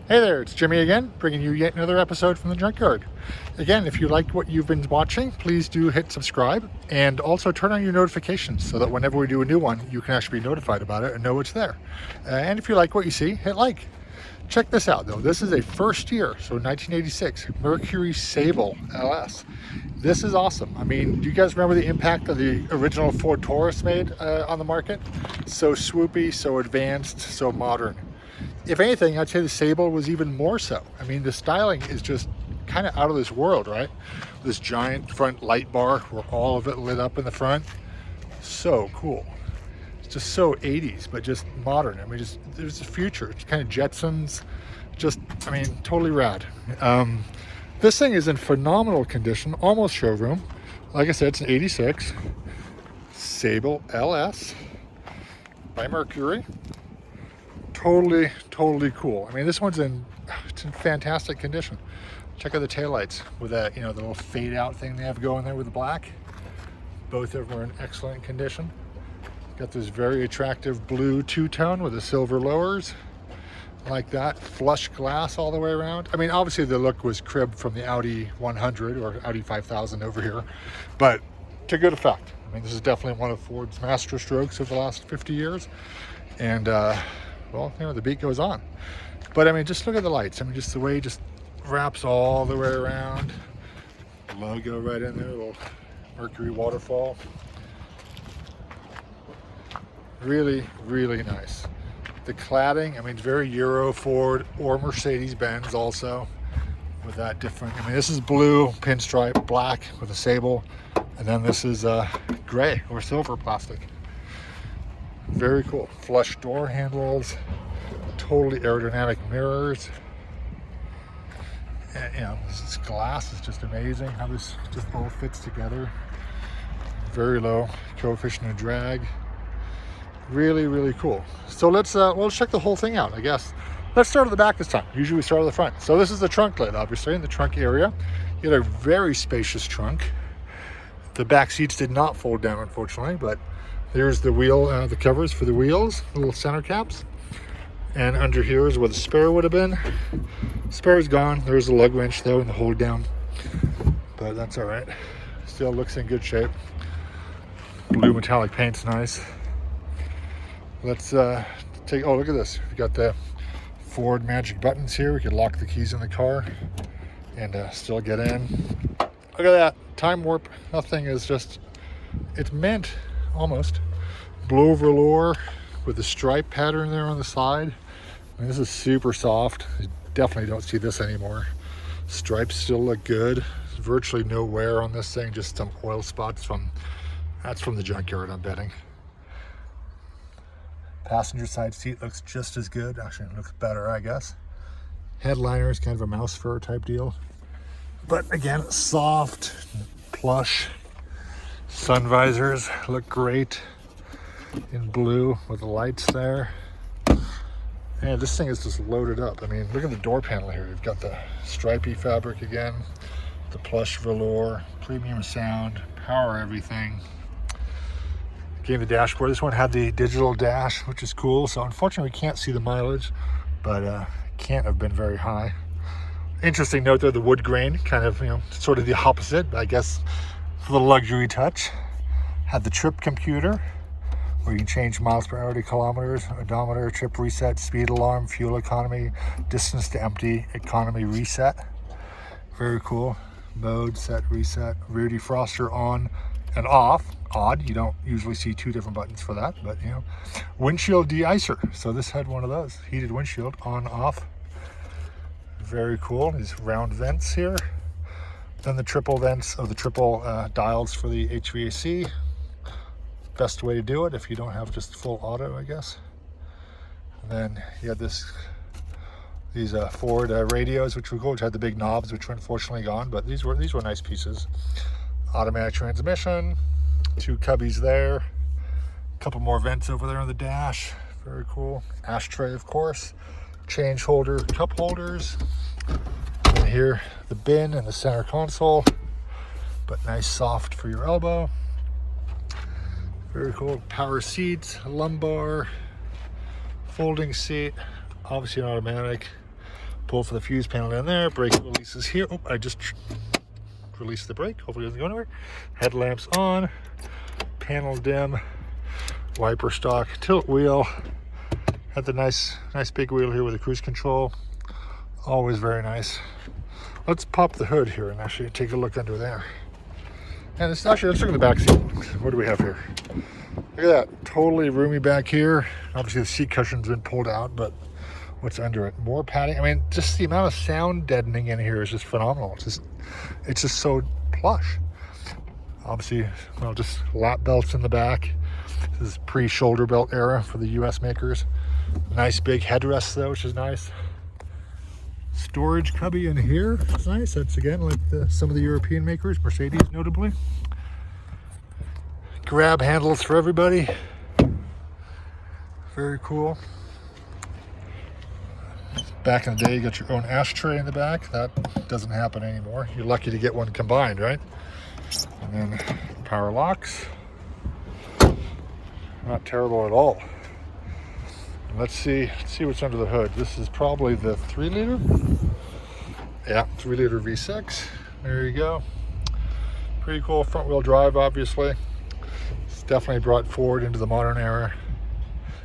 Hey there, it's Jimmy again, bringing you yet another episode from the Junkyard. Again, if you liked what you've been watching, please do hit subscribe and also turn on your notifications so that whenever we do a new one, you can actually be notified about it and know it's there. And if you like what you see, hit like. Check this out though, this is a first year, so 1986, Mercury Sable LS. This is awesome. I mean, do you guys remember the impact that the original Ford Taurus made on the market? So swoopy, so advanced, so modern. If anything, I'd say the Sable was even more so. I mean, the styling is just kind of out of this world, right? This giant front light bar where all of it lit up in the front. So cool. It's just so 80s, but just modern. I mean, just there's a future. It's kind of Jetsons. Just, I mean, totally rad. This thing is in phenomenal condition, almost showroom. Like I said, it's an 86 Sable LS by Mercury. Totally cool. I mean, this one's it's in fantastic condition. Check out the taillights with that, the little fade out thing they have going there with the black. Both of them are in excellent condition. Got this very attractive blue two-tone with the silver lowers. Like that, flush glass all the way around. I mean, obviously the look was cribbed from the Audi 100 or Audi 5000 over here, but to good effect. I mean, this is definitely one of Ford's master strokes of the last 50 years. And, well, the beat goes on. But I mean, just look at the lights. I mean, just the way it just wraps all the way around. Logo right in there, little Mercury waterfall. Really nice. The cladding, I mean, it's very Euro, Ford, or Mercedes-Benz also. With that different, I mean, this is blue, pinstripe, black with a Sable. And then this is gray or silver plastic. Very cool. Flush door handles, totally aerodynamic mirrors. And, this glass is just amazing how this just all fits together. Very low coefficient of drag. Really cool. So let's check the whole thing out, I guess. Let's start at the back this time. Usually we start at the front. So this is the trunk lid, obviously, in the trunk area. You get a very spacious trunk. The back seats did not fold down, unfortunately, but there's the wheel, the covers for the wheels, little center caps. And under here is where the spare would have been. Spare's gone. There's the lug wrench though and the hold down. But that's all right. Still looks in good shape. Blue metallic paint's nice. Let's take, oh, look at this. We've got the Ford magic buttons here. We can lock the keys in the car and still get in. Look at that. Time warp. That thing is just, it's mint. Almost. Blue velour with the stripe pattern there on the side. I mean, this is super soft. You definitely don't see this anymore. Stripes still look good. There's virtually no wear on this thing, just some oil spots that's from the Junkyard, I'm betting. Passenger side seat looks just as good. Actually, it looks better, I guess. Headliner is kind of a mouse fur type deal. But again, soft, plush. Sun visors look great in blue with the lights there. And this thing is just loaded up. I mean, look at the door panel here. You've got the stripy fabric again, the plush velour, premium sound, power everything. Again, the dashboard. This one had the digital dash, which is cool. So unfortunately, we can't see the mileage, but can't have been very high. Interesting note though, the wood grain, kind of, sort of the opposite, I guess. For the luxury touch. Had the trip computer where you can change miles per hour to kilometers, odometer, trip reset, speed alarm, fuel economy, distance to empty, economy reset. Very cool. Mode, set, reset, rear defroster on and off. Odd, you don't usually see two different buttons for that, but windshield de-icer. So this had one of those, heated windshield on, off. Very cool. These round vents here. Then the triple vents, or the triple dials for the HVAC. Best way to do it if you don't have just full auto, I guess. And then you had these Ford radios, which were cool, which had the big knobs, which were unfortunately gone, but these were nice pieces. Automatic transmission, two cubbies there, a couple more vents over there on the dash. Very cool. Ashtray, of course. Change holder, cup holders. And here, the bin and the center console, but nice soft for your elbow. Very cool. Power seats, lumbar, folding seat, obviously an automatic. Pull for the fuse panel in there. Brake releases here. Oh, I just released the brake. Hopefully it doesn't go anywhere. Headlamps on. Panel dim. Wiper stock. Tilt wheel. Had the nice big wheel here with the cruise control. Always very nice. Let's pop the hood here and actually take a look under there. And it's actually, let's look at the back seat. What do we have here? Look at that, totally roomy back here. Obviously the seat cushion's been pulled out, but what's under it? More padding. I mean, just the amount of sound deadening in here is just phenomenal. It's just so plush. Obviously, well, just lap belts in the back. This is pre-shoulder belt era for the US makers. Nice big headrest though, which is nice. Storage cubby in here. It's nice. That's again like some of the European makers, Mercedes notably. Grab handles for everybody. Very cool. Back in the day, you got your own ashtray in the back. That doesn't happen anymore. You're lucky to get one combined, right? And then power locks. Not terrible at all. Let's see what's under the hood. This is probably the 3-liter. Yeah, 3-liter V6. There you go. Pretty cool front wheel drive, obviously. It's definitely brought forward into the modern era.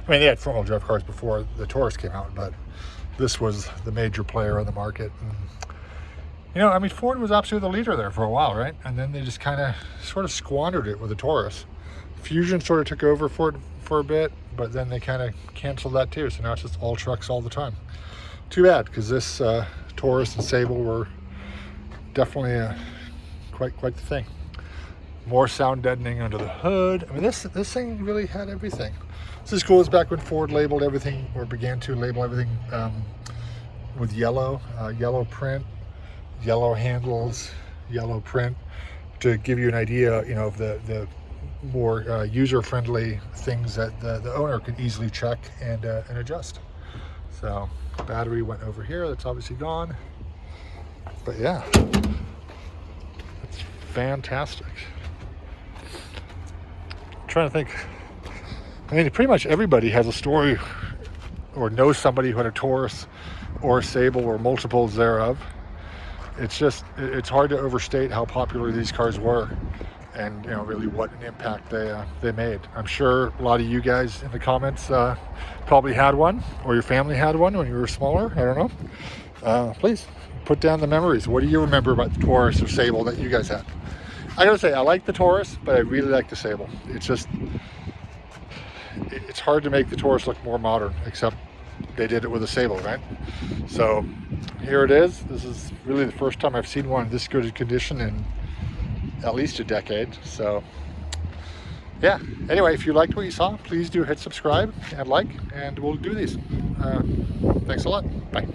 I mean, they had front wheel drive cars before the Taurus came out, but this was the major player on the market. And, you know, I mean, Ford was absolutely the leader there for a while, right? And then they just kind of sort of squandered it with the Taurus. Fusion sort of took over for a bit, but then they kind of canceled that too. So now it's just all trucks all the time. Too bad, because this Taurus and Sable were definitely quite the thing. More sound deadening under the hood. I mean, this thing really had everything. This is cool. It's back when Ford labeled everything, or began to label everything with yellow print, yellow handles, yellow print, to give you an idea, you know, of the more user-friendly things that the owner could easily check and adjust. So battery went over here. That's obviously gone. But yeah, it's fantastic. I'm trying to think. I mean, pretty much everybody has a story or knows somebody who had a Taurus or a Sable or multiples thereof. It's hard to overstate how popular these cars were, and you know, really what an impact they made. I'm sure a lot of you guys in the comments probably had one, or your family had one when you were smaller. I don't know. Please put down the memories. What do you remember about the Taurus or Sable that you guys had? I gotta say, I like the Taurus, but I really like the Sable. It's hard to make the Taurus look more modern, except they did it with a Sable, right? So here it is. This is really the first time I've seen one in this good condition in at least a decade. So yeah, anyway, if you liked what you saw, please do hit subscribe and like, and we'll do these. Thanks a lot. Bye.